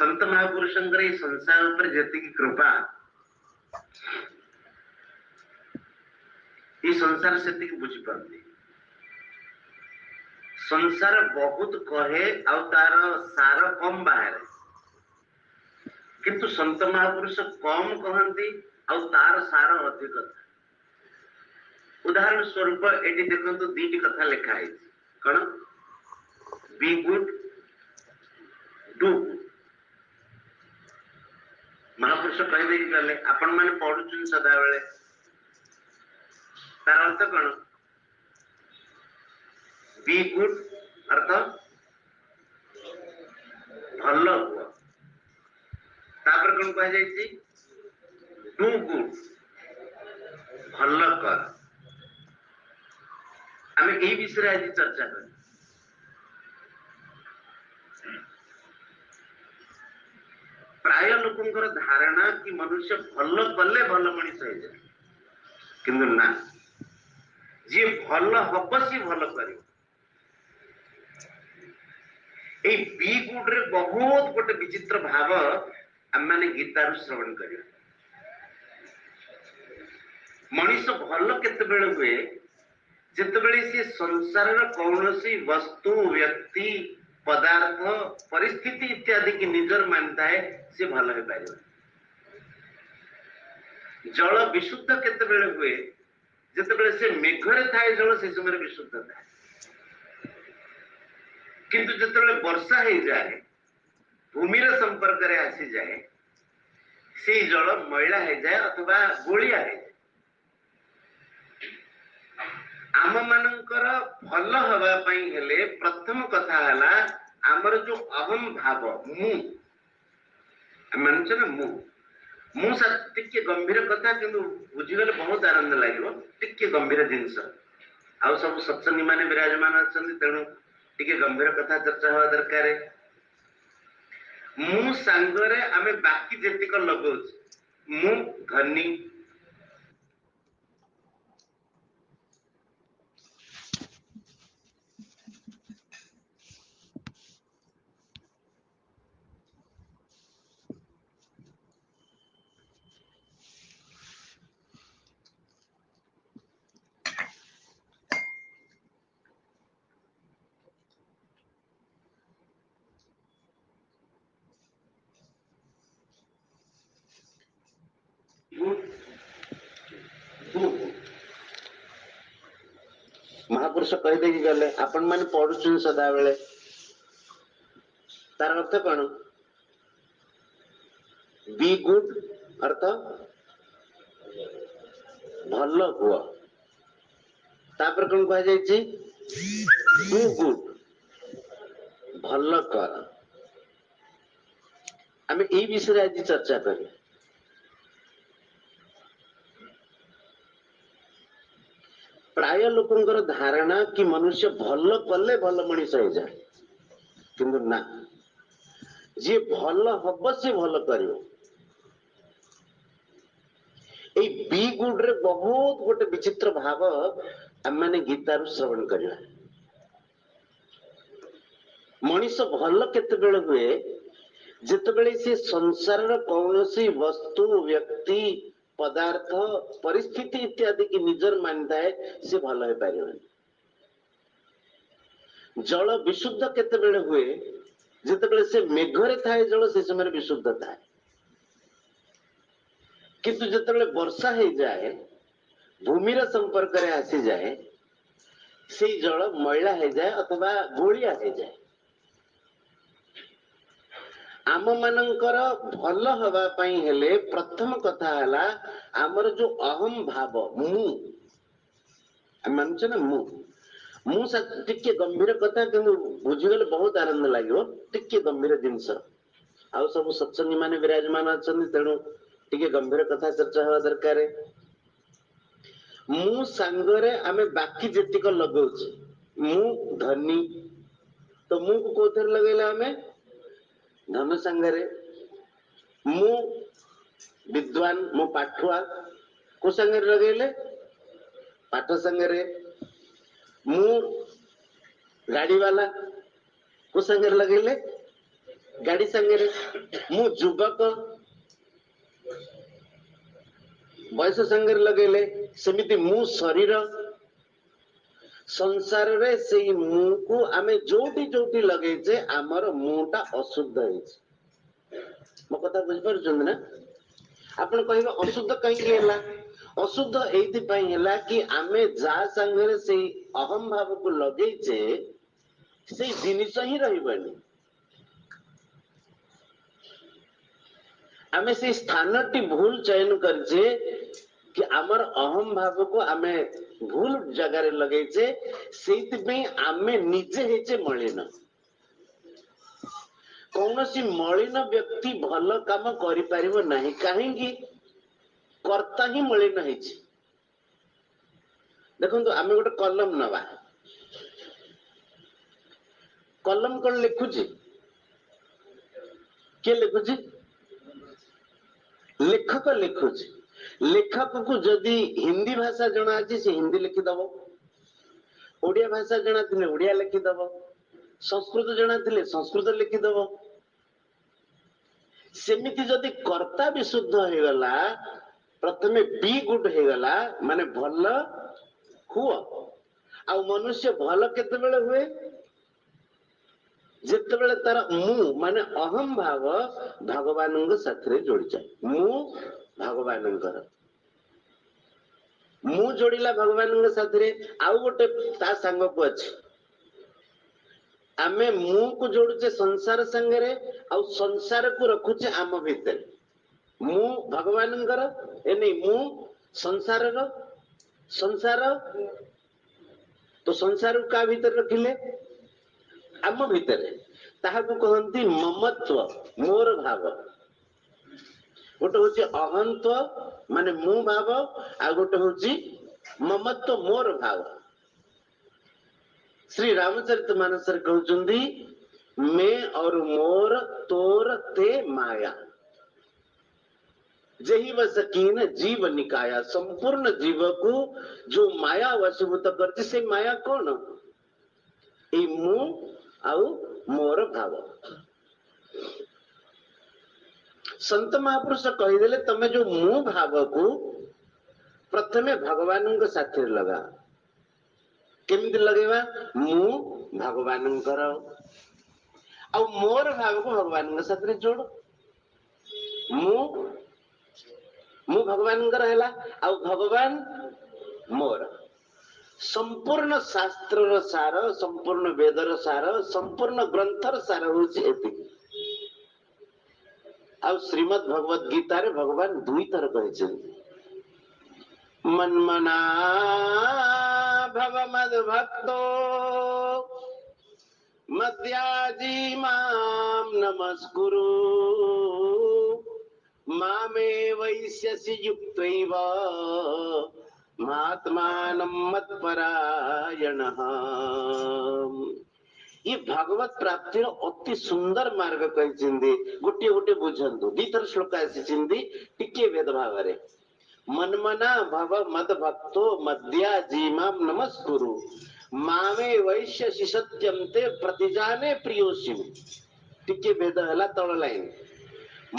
संत महापुरुषंकर ये संसार पर जति की कृपा ये संसार से बुझी पारती संसार बहुत कहे आउ तार सार कम बाहर किंतु संत महापुरुष कम कहती आउ तार सार अधिक था। उदाहरण स्वरूप एटी देखो दीटी कथा लिखा है कौन बी गुड डू गुड महापुरुष कही गले आपण मैंने पढ़ुन सदा बेले तार अर्थ कौन बी गुड अर्थ भल हुआ तापर कौन कह जाए डू गुड भल कर आम यही विषय आज चर्चा कर प्राय लोकंकर धारणा कि मनुष्य भल कले भल मनीष हो जाए किंतु ना जी भल हम सी भल कर बी गुड रे बहुत गोटे विचित्र भाव आम मैंने गीतार श्रवण कर मनीष भल केतबेले हुए जितेबेले सी संसार कौन सी वस्तु व्यक्ति पदार्थ परिस्थिति इत्यादि की निजर मानता है से भल हो पार जल विशुद्ध केतबेले हुए जितेबेले से मेघरे थाए जल से समय विशुद्ध थाए किंतु जितेबेले वर्षा हो जाए भूमिर संपर्क रे आसी जाए से जल मैला हो जाए अथवा गोलिया हो जाए आम मानकर भल हवा पाई हेले प्रथम कथा हला आमर जो अहम भाव मु मानछ ना मु टिके गंभीर कथा किंतु बुझीगले बहुत आनंद लगे टिके गंभीर जिनस आउ सब सत्संगी माने विराजमान अछंती तेणु टिके गंभीर कथा चर्चा हवा दरकार मु सांगरे आमे बाकी जेतिक लगौछ मु धनी महापुरुष कहीदे गले आपण मैंने पढ़ुन सदा बेले तार अर्थ कौन बी गुड अर्थ भल हुआ तापर कौन कह जाए डू गुड भल कर आम यही विषय आज चर्चा करें प्राय लोकंकर धारणा कि मनुष्य भल कले भल मनीष हो जाए किंतु ना जी भल हम सी भल कर बी गुड रे बहुत गोटे विचित्र भाव आम मैंने गीतार श्रवण करवा मनीष भल केतबेले हुए जितेबेले से संसार कौन सी वस्तु व्यक्ति पदार्थ परिस्थिति इत्यादि की निजर मानता है से भल हो पार जल विशुद्ध केतबेले हुए जितेबेले से मेघरे थाए जल से समय विशुद्ध थाए किंतु जितेबेले वर्षा हो जाए भूमिर संपर्क रे आसी जाए से जल मैला हो जाए अथवा गोलिया हो जाए आम मानकर भल हवा पाई हेले प्रथम कथा हला आमर जो अहम भाव मु मानछ ना मु टिके गंभीर कथा किंतु बुझीगले बहुत आनंद लगे टिके गंभीर जिनस आउ सब सत्संगी माने विराजमान अछंती तेणु टिके गंभीर कथा चर्चा हवा दरकार मु सांगरे आमे बाकी जेतिक लगौछ मु धनी तो मु को कोथर लगेला आमे धन संगरे मु विद्वान मु पाठुआ को संगरे लगेले पाठ संगरे मु गाड़ी वाला को संगरे लगेले गाड़ी संगे मु युवक बयस संगे लगेले सेमिति मु शरीर संसार रे से मुंह को आमे जोटी जोटी लगेचे आमर मुंहटा अशुद्ध है। मो कथा बुझ पारुछन ना आपण कहबे अशुद्ध कहीं होला अशुद्ध एथि पई होला कि आमे जा संगे से अहम भाव को लगेचे से जिनिस ही रहिबनी आमे से स्थानटी भूल चयन करजे कि आमर अहम भाव को आमे भूल जगह लगेचे से आमे निजे हेचे मलिन कौन सी मलिन व्यक्ति भल काम करि परिबो नहीं कहीं कर्ता ही मलिन हेचे। देखो तो आमे गोटे कलम नवा कलम कौन लिखुची के लिखुची लेखक लिखुची लेखक को जदि हिंदी भाषा जना अछि से हिंदी लिखिदब ओडिया भाषा जना थिले ओडिया लिखिदब संस्कृत जना थिले संस्कृत लिखिदब सेमिति जदि कर्ता विशुद्ध हो गला प्रथमे बी गुड हो गला माने भल हुआ आ मनुष्य भल केते बेले हुए जेते बेले तार मु माने अहम भाव भगवान साथरे जोड़ी जाए मु भगवान मु जोड़िला भगवान साथरे आउ गोटे ता संग को अछि आमे मु को जोड़ुचे संसार संगरे आउ संसार को रखुचे आम भीतर मु भगवान एने मु संसार संसार तो संसार का भीतर रखिले आम भीतर ताहाको कहंती ममत्व मोर भाव गोटे होची अहंत्व माने मु भाव आ गोटे होची ममत्व मोर भाव। श्री रामचरित मानस कहउचंदी मैं और मोर तोर ते माया जही वसकीन जीव निकाया संपूर्ण जीव को जो माया वशीभूत करती से माया कौन ए मु आउ मोर भाव। संत महापुरुष कहीदेले तमे जो मु भाव को प्रथमे भगवान साथी लगा केमिति लगेवा मु भगवान मोर भाव को भगवान साथी जोड़ मु भगवान है आ भगवान मोर संपूर्ण शास्त्र सार संपूर्ण वेदर सार संपूर्ण ग्रंथर सार होती आ श्रीमद भगवत गीता रे भगवान दुई थर कहे मन्मना भव मद भक्तो मद्याजी माम नमस्कुरु मामे वैश्यसि युक्तैव महात्मानं मत्परायणः। ये भागवत प्राप्तिर अति सुंदर मार्ग कही गोटे गोटे बुझंतु दीथर श्लोक आसी टिके वेद भाव रे मनमना भव मद भक्तो मद्या जीमाम नमस्कुरु मामे वैश्यसि सत्यम ते प्रतिजाने प्रियोसि टिके वेद हला तळ लाइन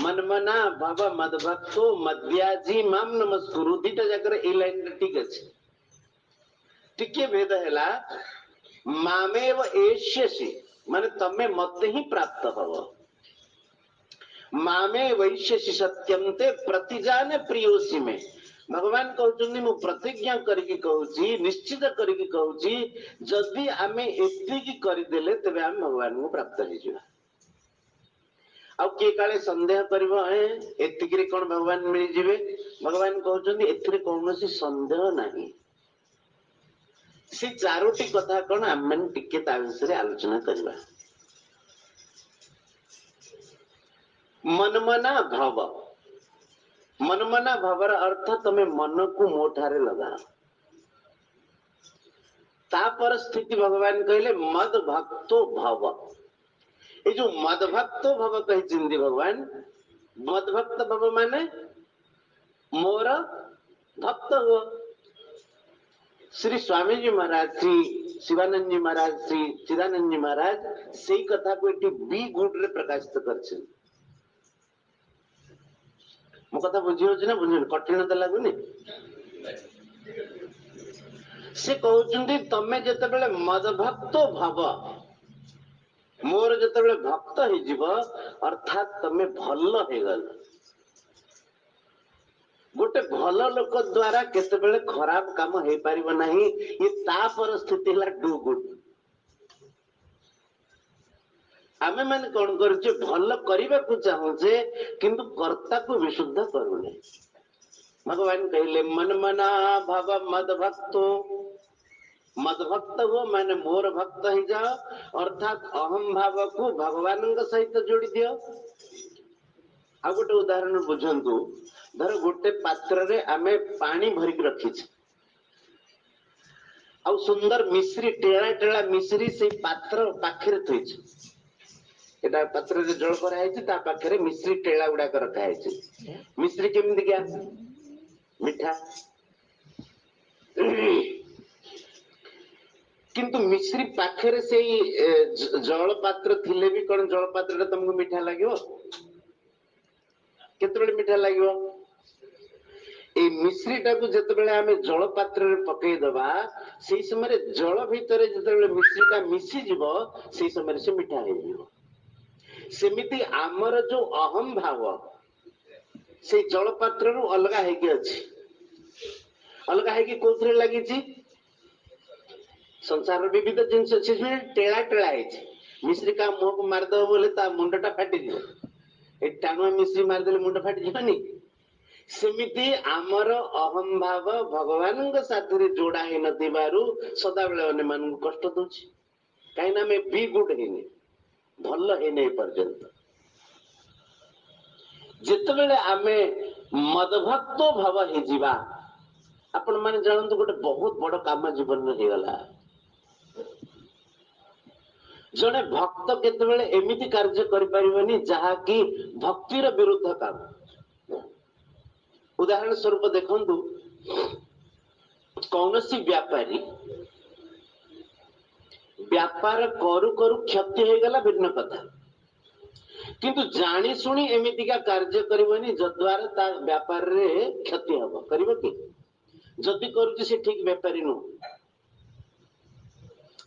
मनमना भव मद भक्तो मद्याजी माम नमस्कुरु दीटा जाकर ए लाइन ठीक अछि टिके भेद हैला मामेव एष्यसि माने तमे मते ही प्राप्त हव मामे वैश्यसि सत्यम ते प्रतिजाने प्रियोसि में भगवान कहउछन्ति मु प्रतिज्ञा करिकि कहउछि निश्चित करिकि कहउछि जदि आमे एतिकी करि देले तबे हम भगवान को प्राप्त हो जिवा आ के काले संदेह करबो है एतिकी रे कोन भगवान मिल जिवे भगवान कहउछन्ति एथिरे कोनोसी संदेह नाही से चारोटी कथा कोन हमन टिके ता विषय आलोचना करबा। मनमना भव मनमना भवर अर्थ तमे मन को मोठारे लगा तापर स्थिति भगवान कहले मद भक्तो भव ये जो मद भक्तो भव कही चिंदी भगवान मद भक्त भव माने मोर भक्त हो श्री स्वामी जी महाराज, श्री शिवानंद जी महाराज, श्री चिदानंद जी महाराज से कथा को एटी बी गुड रे प्रकाशित करछन। मो कथा बुझी होछ ना, बुझी कठिन तो लागुनी। से कहउछन्ती तमे जेतेबेले मद भक्त भाव, मोर जेतेबेले भक्त हे जीव, अर्थात तमे भल हे गल। गोटे भल लोक द्वारा केतेबेले खराब काम हे परिबो नाही, ये ता परिस्थिति ला डू गुड। आमे माने कोन करछे, भल करिबा को चाहूछे किंतु कर्ता को विशुद्ध करूने। भगवान कहले मन मना भाव मद भक्तो, मद भक्त हो माने मोर भक्त ही जाओ, अर्थात अहम भाव को भगवान सहित जोड़ी दियो। आ गोटे उदाहरण बुझंतु, धर गोटे पात्र रे आमे पानी भरिक रखिछ, आ सुंदर मिश्री टेड़ा टेड़ा मिश्री से पात्र पाखरे थइछ। एटा पात्र रे जल करा हैछि, ता पाखरे मिश्री टेड़ा गुडा कर रखा हैछि। मिश्री केमिति क्या मिठा, किंतु मिश्री पाखरे से जल पात्र थिले भी कोन जल पात्र तुमको मीठा लागिवो, केतबेले मीठा लागिवो। ए मिश्रीटा को जेतेबेले आमे जल पात्र रे पकई दबा, सेही समय जल भितरे जेतेबेले मिश्रीटा मिसी जिवो, सेही समय से मीठा हे जिवो। सेमिति आमर जो अहम भाव से जल पात्र रु अलगा हे कि अछि, अलगा है कि कोथरे लगी छी। संसार विविध जिनस अछि जे टेला टेला है छी। मिश्री का मुंह को मार दो बोले ता मुंडटा फाटी जिवो, ए टाणुआ मिश्री मार देले मुंड फाटी जिवनी। सेमिति आमर अहम भाव भगवान को साथरे जोड़ा हे नथिबारु सदा बेले अन्य मान को कष्ट दोछि। काई ना में बी गुड हेनी, भल हे नै पर्यंत। जेतेबेले आमे मदभक्त भाव हे जीवा, आपण माने जानतु गोटे बहुत बड़ काम जीवन में हेगला। जने भक्त केतेबेले एमिति कार्य करि परिबनी जहा कि भक्तिर विरुद्ध काम। उदाहरण स्वरूप देखंतु, कौनसी व्यापारी व्यापार करू करू क्षति हो गला भिन्न कथा, किंतु जानी सुनी एमिति का कार्य करिबनी जद्वारा ता व्यापार रे क्षति हबो, करिबो कि जदि करूची से ठीक व्यापारी नु।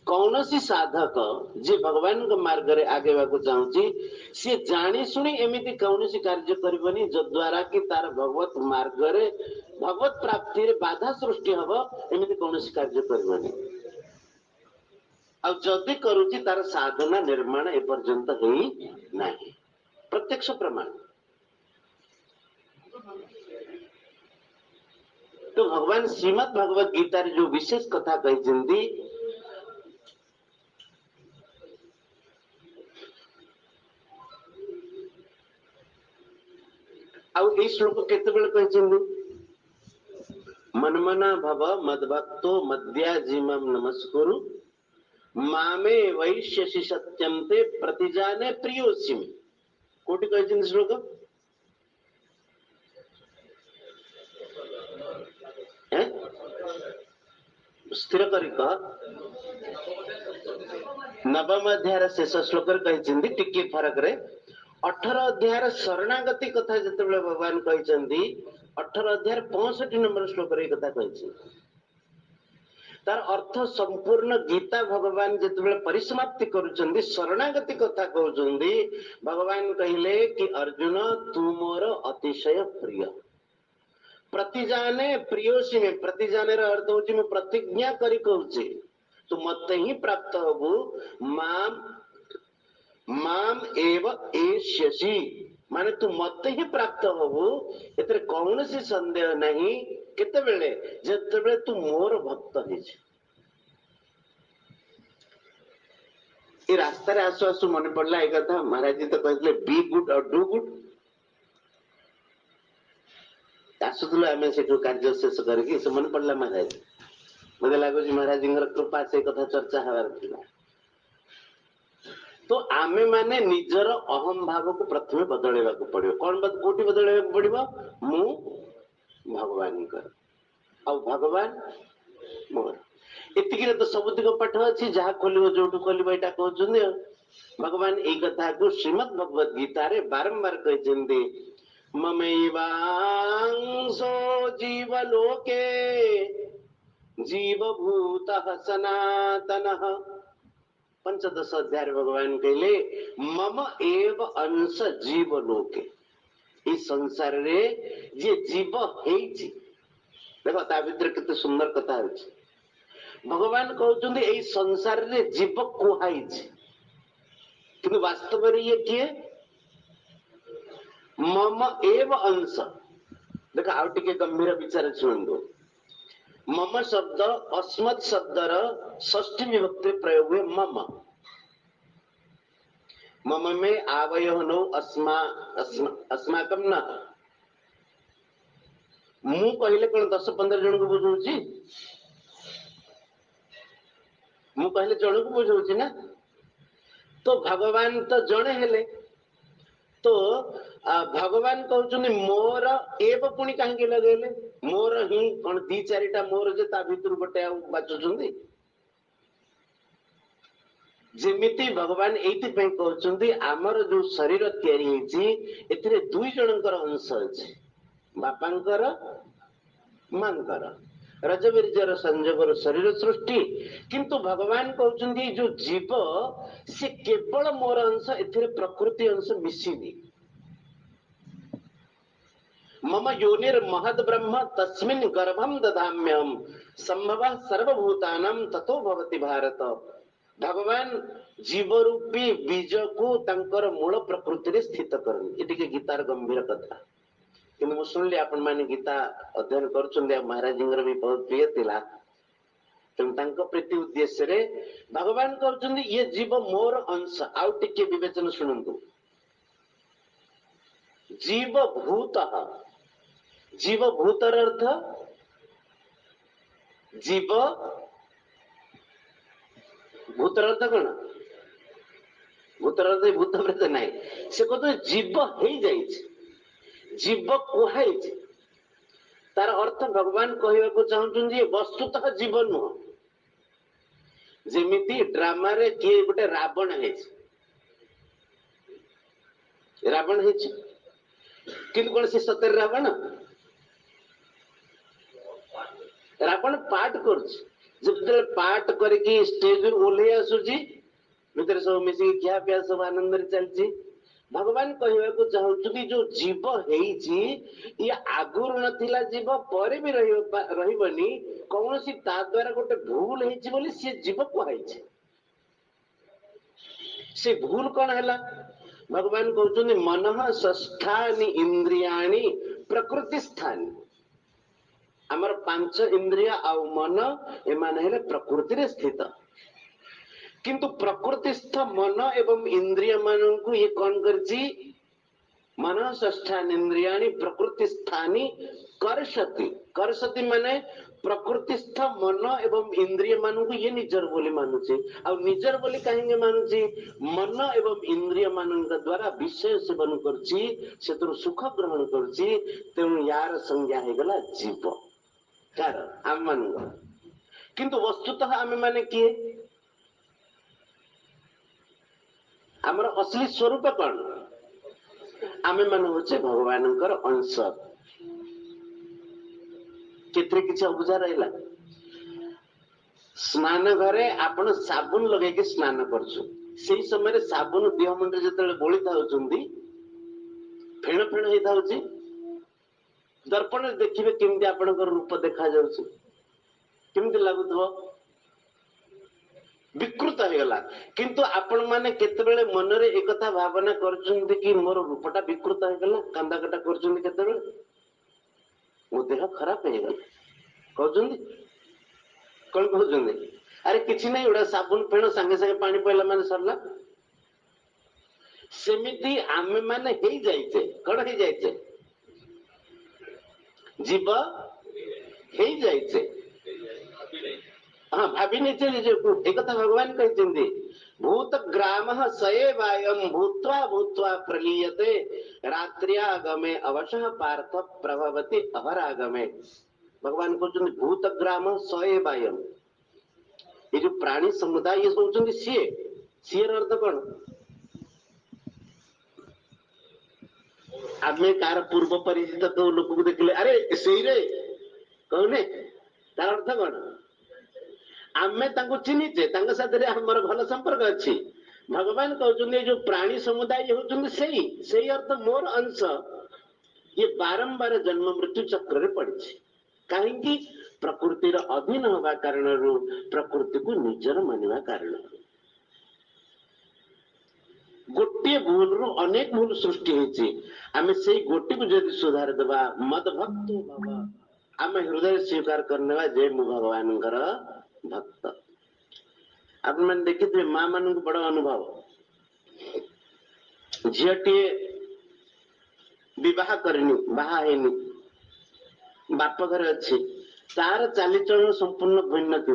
कौनसी साधक जे भगवान के मार्ग रे आगे को चाहूची, से जानी सुनी एमिति कौनसी कार्य करिबनी जद्वारा कि तार भगवत मार्ग रे भगवत प्राप्ति रे बाधा सृष्टि हबो, एमिति कौनसी कार्य करिबनी। आ जदि करूची तार साधना निर्माण ए पर्यंत हेई नाही, प्रत्यक्ष प्रमाण। तो भगवान श्रीमद् भगवत गीता रे जो विशेष कथा कहिसेंती, आउ ए श्लोक केतेबेले कहिसेंती, मनमना भव मद्भक्तो मद्याजीमं नमस्कुरु मामे वैश्यसि सत्यं ते प्रतिजाने प्रियोऽस्मि। कोटि कहिसेंती श्लोक स्थिर करी कह। नवम अध्याय शेष श्लोक कहिसेंती, टिके फरक रे 18 अध्याय शरणागति कथा जेतेबेले भगवान कहिसेंती, 18 अध्याय 65 नंबर श्लोक रे कथा कहिसे। तार अर्थ संपूर्ण गीता भगवान जेतेबेले परिसमाप्ति करूचंदी, शरणागति कथा कहउचंदी। भगवान कहिले कि अर्जुन तू मोर अतिशय प्रिय, प्रतिजाने प्रियोसी में, प्रतिजाने रा अर्थ होची मैं प्रतिज्ञा करी कहउची तू मते ही प्राप्त होबु, माम माम एव एष्यसि माने तू मते ही प्राप्त होबु, एतरे कौनसी संदेह नहीं। केतेबेले जेतेबेले तू मोर भक्त हेछ। ए रास्ता रे आसु आसु मन पड़ला ए कथा, महाराज जी तो कहले बी गुड और डू गुड। आसुथुलो आमे सेठु कार्य शेष करके से मन पड़ला महाराज, मते लागो जी महाराज जी कृपा से कथा चर्चा हवार थिला। तो आमे माने निजर अहम भाव को प्रथमे बदलेवा को पड़ियो। कोन कोठी बदलेवा को पड़िबो, मु भगवान कर, आ भगवान मोर एतिकी तो सबुतिक पाठ अच्छी जहाँ खोल जो खोल यहाँ कहते भगवान यही कथा को श्रीमद भगवद गीता रे बारंबार कहते ममैवांसो जीवलोके जीवभूत सनातन। पंचदश अध्याय भगवान कहले मम एव अंश जीवलोके इस संसार रे जे जीव हेछि देखो ता भीतर केते सुंदर कथा अछि भगवान कहउछन्ती एई संसार रे जीव कोहाइछि किंतु वास्तव रे ये किए मम एव अंश देखो आउ टिके गंभीर विचार सुनंदो मम शब्द अस्मत् शब्दर षष्ठी विभक्ति प्रयोग हुए मम मम में आवयो नो अस्माकम न मु कहले कौन 10-15 जन को बुझाऊँ मु कहले जन को बुझाऊँ ना तो भगवान तो जड़े हेले तो भगवान कहते मोर एव पुणी कहीं लगेले मोर ही कौन 2-4टा मोर जे ता भीतर गोटे बाचुंट जेमिति भगवान एइति पे कहउछन्ती आमर जो शरीर तयारी हेछि एथिरे 2 जनकर अंश अछि बापांकर मांकर रजबीर्जर संजोगर शरीर सृष्टि किंतु भगवान कहउछन्ती जो जीव से केवल मोर अंश एथिरे प्रकृति अंश मिसिनी मम योनिर महद ब्रह्म तस्मिन् गर्भम दधाम्यहम् संभवः सर्वभूतानां ततो भवति भारत। भगवान जीव रूपी बीज को तंकर मूल प्रकृति रे स्थित करन एटिके गीतार गंभीर कथा किंतु मु सुनली आपण माने गीता अध्ययन करछन्ते महाराज जिंगर भी बहुत प्रिय थिला तेणु तांको प्रीति उद्देश्य रे भगवान कहउछन्ती ये जीव मोर अंश आउ टिके विवेचन सुनंतु जीव भूतर अर्थ जीव भूतर अर्थ कौन भूतर अर्थ भूत प्रेत नहीं से कहते जीव हो जाइए जीव कुहाई तार अर्थ भगवान कहवाक चाहते वस्तुतः जीव नुह जेमिति ड्रामा रे किए गोटे रावण है रावण है किंतु कौन से सतर रावण रावण पाठ कर जब पाठ करके स्टेज ओह्लई आसुची भितर सब मिसिक खिया पिया सब आनंद चलती भगवान कहवाक चाहते जो जीव ये आगुर नथिला जीव पर भी रहिबनी कौन सी ता द्वारा गोटे भूल होइछि बोली से जीव कुहाइछि से भूल कौन है भगवान कहते मन षष्ठानि इंद्रियाणि प्रकृति स्थानी आमर 5 इंद्रिय आउ मन एमान हेले प्रकृति रे स्थित किंतु प्रकृतिस्थ मन एवं इंद्रिय मानन को ये कौन करछि मन षष्ठानि इंद्रियाणि प्रकृति स्थानी करसति माने प्रकृतिस्थ मन एवं इंद्रिय मान को ये निजर बोली मानुचे और निजर बोली कहेंगे मानुचे मन एवं इंद्रिय मान द्वारा विषय सेवन करछि सेतु सुख ग्रहण करछि तेणु यार संज्ञा हे गला जीव कार आम मान किंतु वस्तुतः आम माने किए आमर असली स्वरूप कौन आम मान होचे भगवान अंश केतरे किछि अबुझा रहला स्नान घरे आपण साबुन लगे के स्नान करछु सेही समय रे साबुन देह मुंडे जतले बोली थाउचंदी फेण फेण हे थाउची दर्पण देखिबे केमती आपनकर रूप देखा जाउची केमती लागुथबो विकृत हो गला किंतु आपण माने केतेबेले मन रे एकथा भावना करछन्ते कि मोर रूपटा विकृत हो गला कांदा कटा करछन्ते केतेबेले मो देह खराब हो गला कहछन्ते कोन कहछन्ते अरे किछि नै उडा साबुन फेण संगे संगे पानी पयला माने सरला सेमिति आमे माने हेई जाइते कण हेई जाइते जीव हेई जाइते हाँ भाभी नहीं चली जो एक भगवान कहते भूत ग्राम सएवायम भूत्वा भूत्वा प्रलीयते रात्र्यागमे अवशः पार्थ प्रभवति अहरागमे भगवान कहते भूत ग्राम सए बायम, ये जो प्राणी समुदाय ये सोचते सीए सीए अर्थ कौन? आमे कार पूर्व परिचित तो लोक को देखले अरे सेई रे कहने तार अर्थ कौन? आमे तांको चिन्हिचे, तांको साथ रे हमर भल संपर्क अछि। भगवान कहते जो प्राणी समुदाय होचुंदी सेई अर्थ मोर अंश ये बारंबार जन्म मृत्यु चक्र रे पड़िछि। कहीं प्रकृतिर अधीन होगा कारण प्रकृति को निजर मानिवा कारण गोटे भूल रु अनेक भूल सृष्टि होती। आमे से गोटे को जदि सुधार देवा मद भक्त बाबा आमे हृदय स्वीकार करने जे मु भगवान भक्त। आप मैंने देखिए माँ मान को बड़ा अनुभव झीटी विवाह करनी बाहा हैनी बाप घर अच्छी तार चालीचलन संपूर्ण भिन्न थी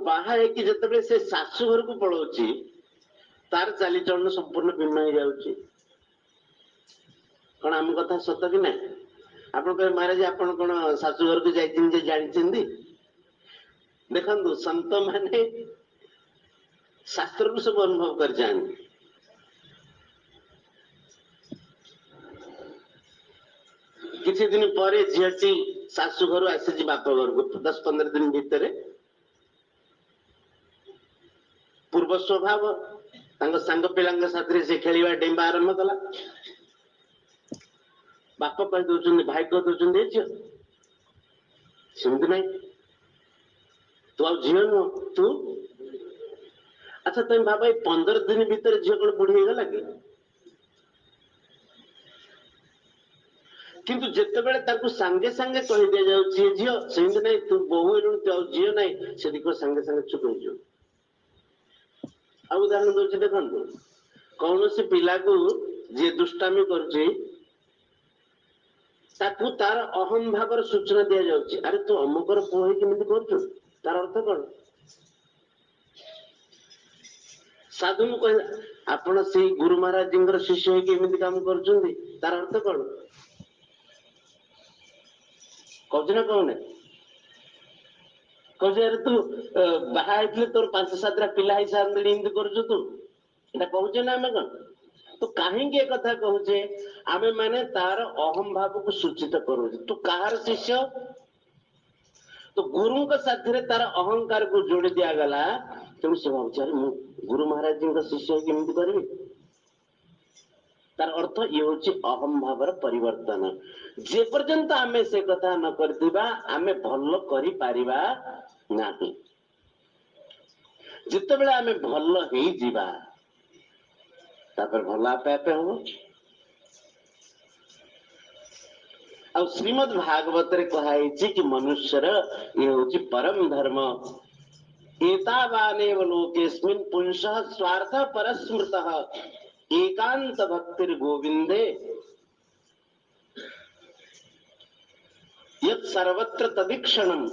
बाहा है जिते से शाशु घर को पलाऊची तार चालीचलन संपूर्ण भिन्न हो जाऊची। कौन आम कथा सत कि ना? आप महाराज आप शाशु घर को जाइए जानते देखु संत माने शास्त्र को सब अनुभव कर जाने। किसी दिन पर झीटी शाशु घर आसी बाप घर को 10-15 दिन भितर पूर्व स्वभाव सांग पिला साथी से खेलवा डेम्बा आरंभ कला। बाप कह दौरान भाई कह दौरान झील सेमती ना तू आ झील नुह तू अच्छा तुम भाव 15 दिन भितर झील कौन बुढ़ी गला कि? किंतु जिते बड़े सांगे सांगे कह दि जाऊँ झील सेमती ना तू बहु तू आ झील ना से दिख सांगे सांगे चुप हो। उदाहरण दूसरी देखो कौन सी पिला को जी दुष्टामी कर तार अहम भाव सूचना दि जाऊँगी अरे तू अमुकर पुह केमी कर तार अर्थ कौन? साधु कह आपण से गुरु महाराज जी शिष्य होमती काम कर तार अर्थ कौन? कौच ना कौन कहे अरे तू बाहा तोर 5-7 पिला ही सारे कर कहचे ना आम कौन तो कहीं कथा कहचे आमे माने तार अहम भाव को सूचित करू। तू कहार शिष्य तो गुरु साथ तार अहंकार को जोड़ी दिगला तेणु से भाव मु गुरु महाराज जी शिष्य केमती करी तार अर्थ ये हूँ अहम भावर परिवर्तन। जे पर्यंत आमे से कथा न करथिबा आमे भल करि पारिबा नाही। जिते बेले आमे भल ही जीवा तापर भल आपे आपे हम। आ श्रीमद् भागवत रे कहाई कि मनुष्यर ये हूँ परम धर्म एतावानेव लोकेस्मिन् पुंसः स्वार्थ परस्मृतः एकांत भक्तिर गोविंदे यत् सर्वत्र तदीक्षणम।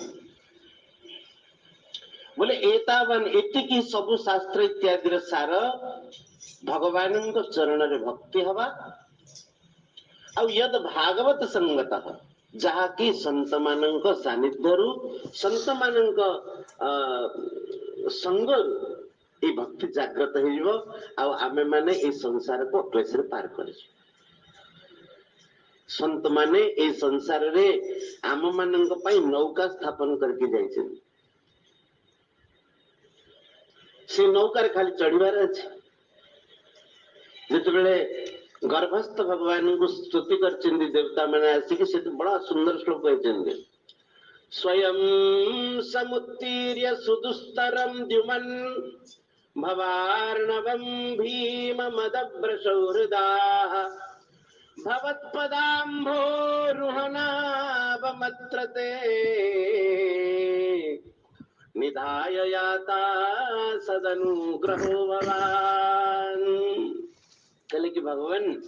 बोले एतावन एतिकी सबु शास्त्र इत्यादि सार भगवान चरण रे भक्ति हवा और यद भागवत संगत जहा कि संत मानक सानिध्यरु संत मानक संग ये भक्ति जागृत हो आमे माने ये संसार को क्लेश रे पार कर। संत माने ये संसार रे आम मानक पई नौका स्थापन करके जाइछन। से नौकार खाली चढ़िबार अछि। जेतबेले गर्भस्थ भगवान को स्तुति करछिन देवता माने आसी कि से बड़ा सुंदर श्लोक कहछन स्वयं समुत्तीर्य सुदुस्तरम द्युमन् भवार्णवं भीम मदभ्रसौहृदाः भवत्पदाम्भोरुहनावमत्रते निधाय याता सदनुग्रहो भवान्। कहले कि भगवान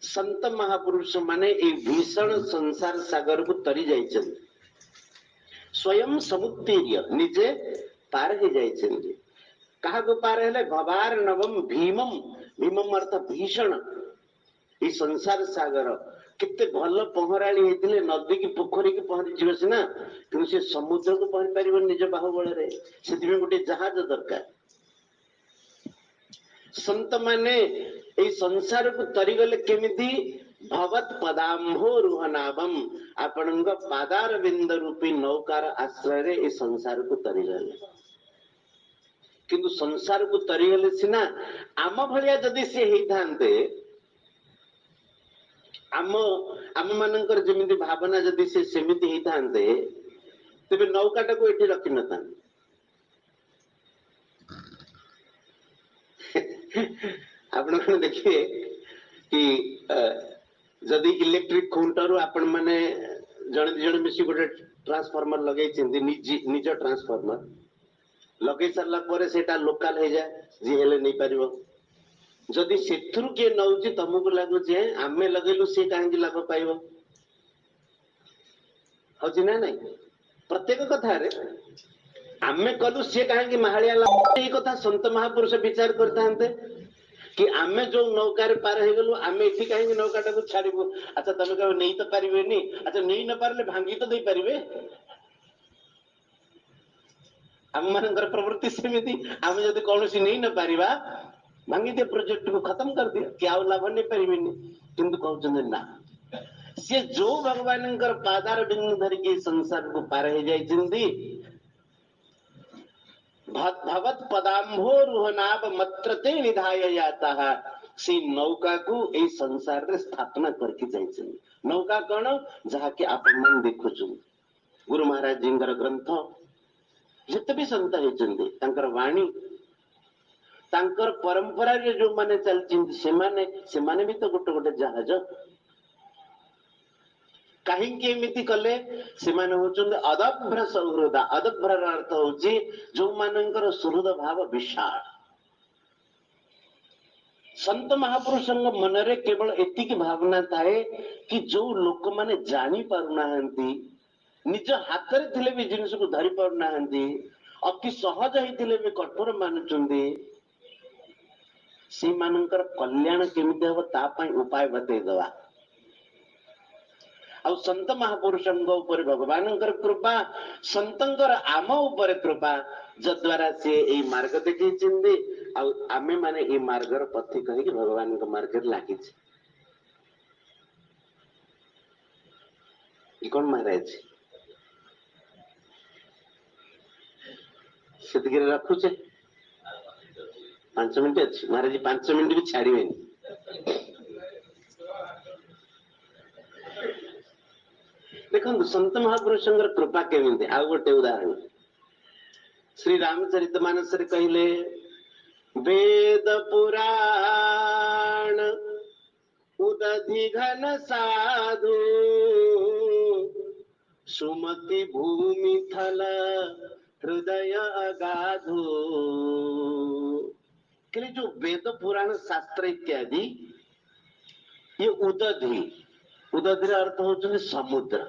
संत महापुरुष माने एक भीषण संसार सागर को तरी जाइछन स्वयं समुत्तीर्य निजे पार हो जाइछन। कहा को पार हेले भवार नवम भीमम भीमम अर्थ भीषण ये संसार सागर केते भल पहराणी होते नदी की पोखरी की पहरी जीव सीना कि से समुद्र को पहरी पार निज बाहुबल से गोटे जहाज दरकार। संत माने ये संसार को तरीगले केमिति भवत पदाम्भो रुहनाभम आपण पादार बिंद रूपी नौकार आश्रय रे संसार को तरीगले किंतु संसार को तरीगले सीना आम भलिया जदि से होइथांते आम आम मानकर जमिति भावना जदि से सेमिति होइथांते तेबे नौकाटा को एठी रखि नथांते। आपण देखिए कि जदि इलेक्ट्रिक खुंटर आपण माने जण जण मिसी गोटे ट्रांसफार्मर लगे निज ट्रांसफार्मर लगे सारा पर सेटा लोकल हो जाए जी हेले नहीं पारिबो जदि सेथुरु के नउची तुमको लागुचे आमे लगेलु से काहे लाभ पाइबो होची ना नहीं प्रत्येक कथा रे आमे कलु से काहे महालिया लाभ ए कथा संत महापुरुष विचार करतांते कि आमे जो नौकार पार हो गलु आमे इठी काहे नौकाटा को छाड़िबो। अच्छा तमे कहो नहीं तो पारिबेनी अच्छा नहीं न पारले भांगी तो दे पारिबे आम मानकर प्रवृत्ति सेमिति आमे जदि कोनोसी नहीं न पारिबा भांगी दे प्रोजेक्ट को खत्म कर दिया क्या लाभ नहीं पारिबेनी किंतु कहउछन ना से जो भगवान पादार बिंदु धर के संसार को पार हो जाइछिंदी भगवत पदाम्भो रुहनाभ मत्रते निधाय जाता है से नौका को ए संसार रे स्थापना करके जाइछिन। नौका कौन जहा के आपण मन देखुछु गुरु महाराज जी ग्रंथ जिते भी संत होइछिंदी तांकर वाणी तांकर परंपरा रे जो माने चलचिंदी से माने भी तो गोटे गोटे जहाज कहीं एमती कले से अदभ्र सौहृद अदभ्र अर्थ हूँ जो मानकर सुहृद भाव विशाल संत महापुरुष मनरे केवल एतिकी भावना थाए कि जो लोक माने जानी पारुना निज हाथ रे थिले भी जिनिस को धरी पारुना अति सहज ही भी कठोर मानुचंदी से मानकर कल्याण केमिति हबो ता पई उपाय बतई दवा आ संत महापुरुषों ऊपर भगवान कृपा संतर आम उपर कृपा जद्वारा से ये मार्ग देखी आमे माने ये मार्गर पथी कही भगवान मार्ग लगी कौन महाराज से रखुचे 5 मिनट अच्छी महाराज 5 मिनट भी छाड़े देखो संत महापुरुषों कृपा केमिति आ गोटे उदाहरण श्री रामचरित मानस कहले वेद पुराण उदधि घन साधु सुमति भूमि थल हृदय अगाधु के जो वेद पुराण शास्त्र इत्यादि ये उदधि उदधि अर्थ होचुन समुद्र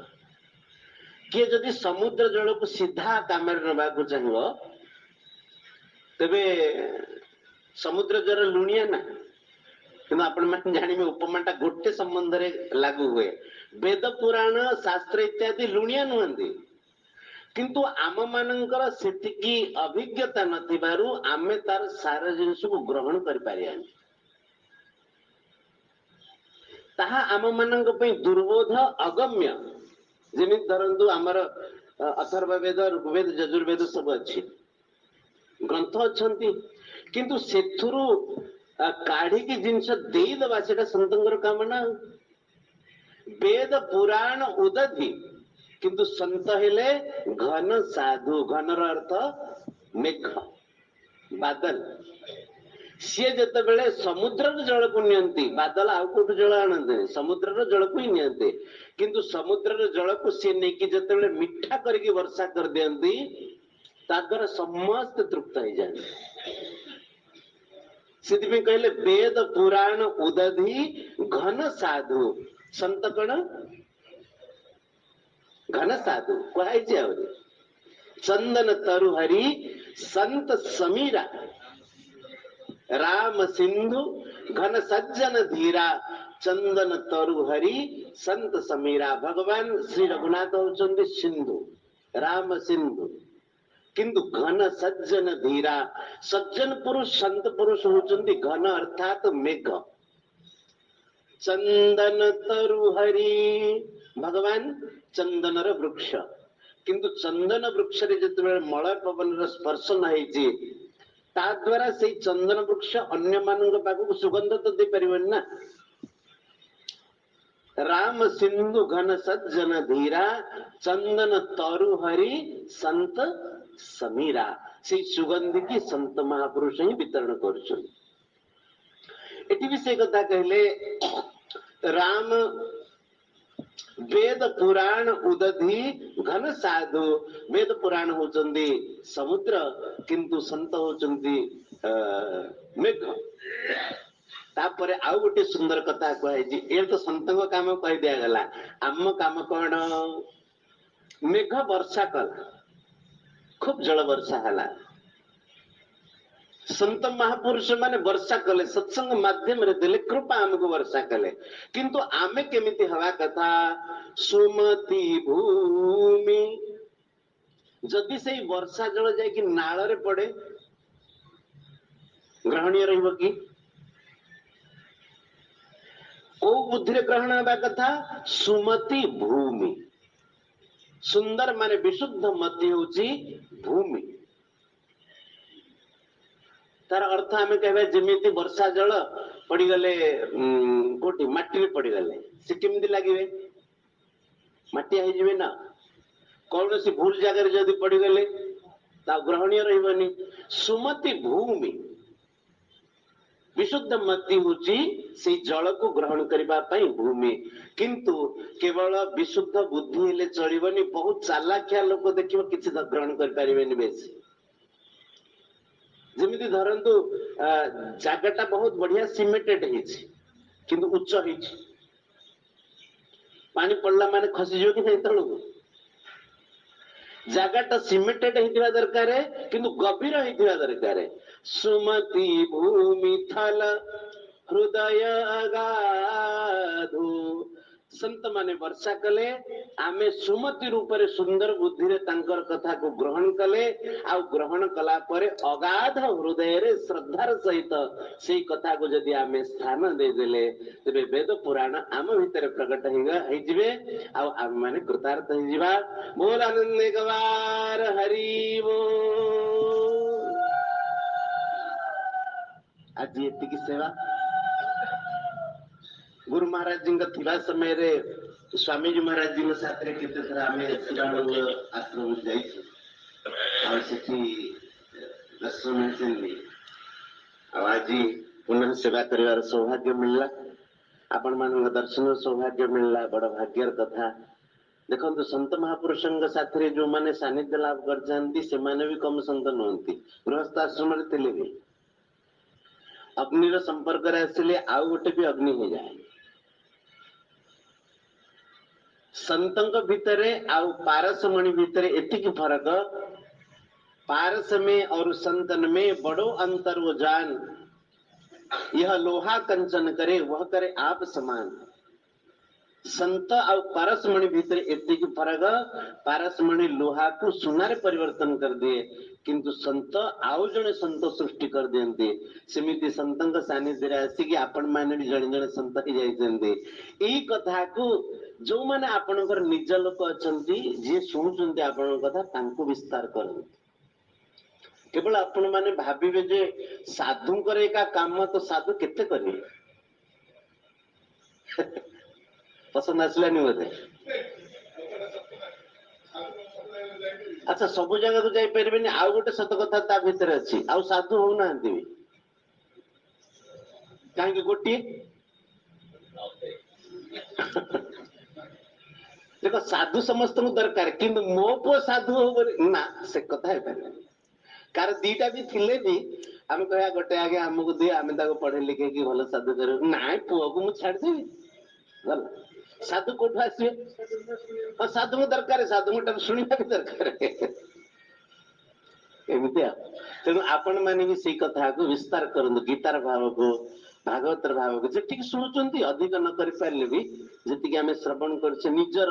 किए जदि समुद्र जल को सीधा काम नवाक चाहिए तेबे समुद्र जल लुणिया ना कि आपण मैंने जानिबे उपमाटा गोटे संबंध रे लागू हुए वेद पुराण शास्त्र इत्यादि लुणिया नुहंती किंतु आम मानकर सेतिकी अभिज्ञता नथिबारु आमे तार सारा जिनिस को ग्रहण कर पारियानी ताहा आम मानक पई दुर्बोध अगम्य जेमिति धरंतु आमर अथर्व वेद ऋग्वेद यजुर्वेद सब अच्छी ग्रंथ अच्छंती किंतु सेथुरु काढ़ी की जिनस देई दबा सेटा संतंगर काम ना वेद पुराण उदधि किंतु संत हेले घन साधु घनर अर्थ मेघ बादल सी जिते बेले समुद्र जल को नियंती बादल आउ कोठु जल आनते समुद्र जल को ही नियंते किंतु समुद्र जल को सी नहीं जिते बेले मिठा करके वर्षा कर दियंती ताद्वारा समस्त तृप्त हो जाए से कहले वेद पुराण उदधि घन साधु संत कण घन साधु कहे चंदन तरुहरि संत समीरा राम सिंधु घन सज्जन धीरा चंदन तरु हरि संत समीरा। भगवान श्री रघुनाथ होचंदी सिंधु, राम सिंधु, किंतु घन सज्जन धीरा। सज्जन पुरुष संत पुरुष होचंदी घन अर्थात मेघ। चंदन तरु हरि, भगवान चंदनर वृक्ष, किंतु चंदन वृक्ष रे जेतेबेले मलय पवन र स्पर्श नहीं ता द्वारा से चंदन वृक्ष अन्य मानक पाखक सुगंध तो दे परिबन ना। राम सिंधु घन सज्जन धीरा, चंदन तरु हरि संत समीरा। से सुगंध की संत महापुरुष ही वितरण कर। एटी भी से कथा कहले राम वेद पुराण उदधि घन साधु। वेद पुराण होचंदी समुद्र, किंतु संत होचंदी मेघ। तापरे आउ गोटे सुंदर कथा कहै ए तो संतक काम कह दिया गला। आम काम कौन? मेघ वर्षा कला, खूब जल वर्षा हला। संत महापुरुष माने वर्षा कले, सत्संग माध्यम रे देले, कृपा हमको वर्षा कले। किंतु आमे केमिति हवा कथा? सुमति भूमि। जदि से वर्षा जल जाय कि नाळ रे पड़े, ग्रहणीय रहिबो कि? ओ बुद्धि रे ग्रहण हवा कथा? सुमति भूमि। सुंदर माने विशुद्ध मति होची भूमि। तार अर्थ आम कह जमी वर्षा जल पड़गले कोटी माटी पड़गले से केमती लगे? माटिया हो ना। कौन सी भूल जगह जदि पड़गले ग्रहणीय रही। सुमति भूमि, विशुद्ध मति होची से जल को ग्रहण करने भूमि। किंतु केवल विशुद्ध बुद्धि हेले चलबनी। बहुत चालाकिया लोक देखिए किसी ग्रहण कर बेसी। जमीती धरतु जगटा बहुत बढ़िया सिमेंटेड किंतु उच्च पानी पड़ला माने खसीज कि नहीं तलू? जगटा सिमेंटेड होता दरकार किंतु गभीर होता दरकार। सुमति भूमि थल हृदय अगाधु। संत माने वर्षा कले, आमे सुमति रूप रे सुंदर बुद्धि रे तांकर कथा को ग्रहण कले। आ ग्रहण कला परे अगाध हृदय रे श्रद्धार सहित से कथा को जदि आमे स्थान दे देले, तबे वेद पुराण आम भितर प्रकट होई जिवे। आ आम माने कृतार्थ होई जिवा। बोल आनंद गवार हरि बोल। आज एति की सेवा गुरु महाराज जी का समय रे स्वामी जी महाराज जी साथ रे केते थरा हमें शिवानंद आश्रम जाई और सेठी दर्शन सेंदी। आज पुनः सेवा करिवार सौभाग्य मिलला। आपण मान दर्शन सौभाग्य मिलला, बड़ भाग्यर कथा। देखो संत महापुरुषों साथ रे जो माने सानिध्य लाभ कर जानती से माने भी कम संत नहंती। गृहस्थ आश्रम रे थिले भी अग्नि संपर्क रे आसिले आउ गोटे भी अग्नि हो जाए। संतंक भितरे आउ पारसमणि भितरे एतिक फरक, पारस में और संतन में बड़ो अंतर वो जान। यह लोहा कंचन करे वह करे आप समान। संत और पारसमणि भितर एतिक फरक, पारसमणि लोहा को सुनारे परिवर्तन कर दिए, किंतु संत आउ जने संत सृष्टि कर दियंती। सेमिति संतंक सानिध्य आसिकी आपण माने भी जने जने संत ही जाइछन्ती। एई कथा को जो माने आपनकर निज लोक अछंती, जे सुनुचंती आपण कथा तांको विस्तार करन। केवल आपण माने भाबिबे जे साधु करे का काम तो साधु केते करिए। पसंद आसलानी बोधे? अच्छा सब जगह को जाई परिबेनी। आउ गोटे सत कथा ता भीतर अछि, आउ साधु हो नांती भी काहे कि गोटी देखो साधु समस्त को दरकार, किंतु मो पो साधु हो ना से कथा है पारे। कार दीटा भी थिले भी आमे कहया गोटे आगे हमको दे, आमे ताको पढ़े लिखे कि भलो साधु करे ना। पुओ को मु छाड़ देबी भला साधु कोठ आसे? और साधु को दरकार, साधु को शुणा भी दरकार एमती। तेणु आपण माने भी से कथा को विस्तार करंतु, गीतार भाव को भागवतर भाव जेटिक शुणुचंती अधिक न करि पारले भी जेतिक आमे श्रवण करछे निजर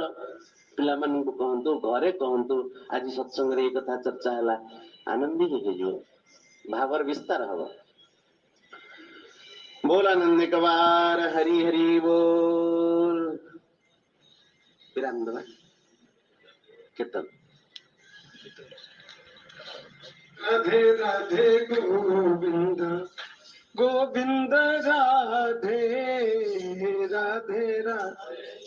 पिला मन को कहंतु घरे कहंतु आज सत्संग रे कथा चर्चा हला आनंदी हे जो भावर विस्तार हबो। बोल आनंद कवार हरि हरि बोल। विराम दबा कीर्तन। राधे राधे गोविंद गोविंद राधे राधे राधे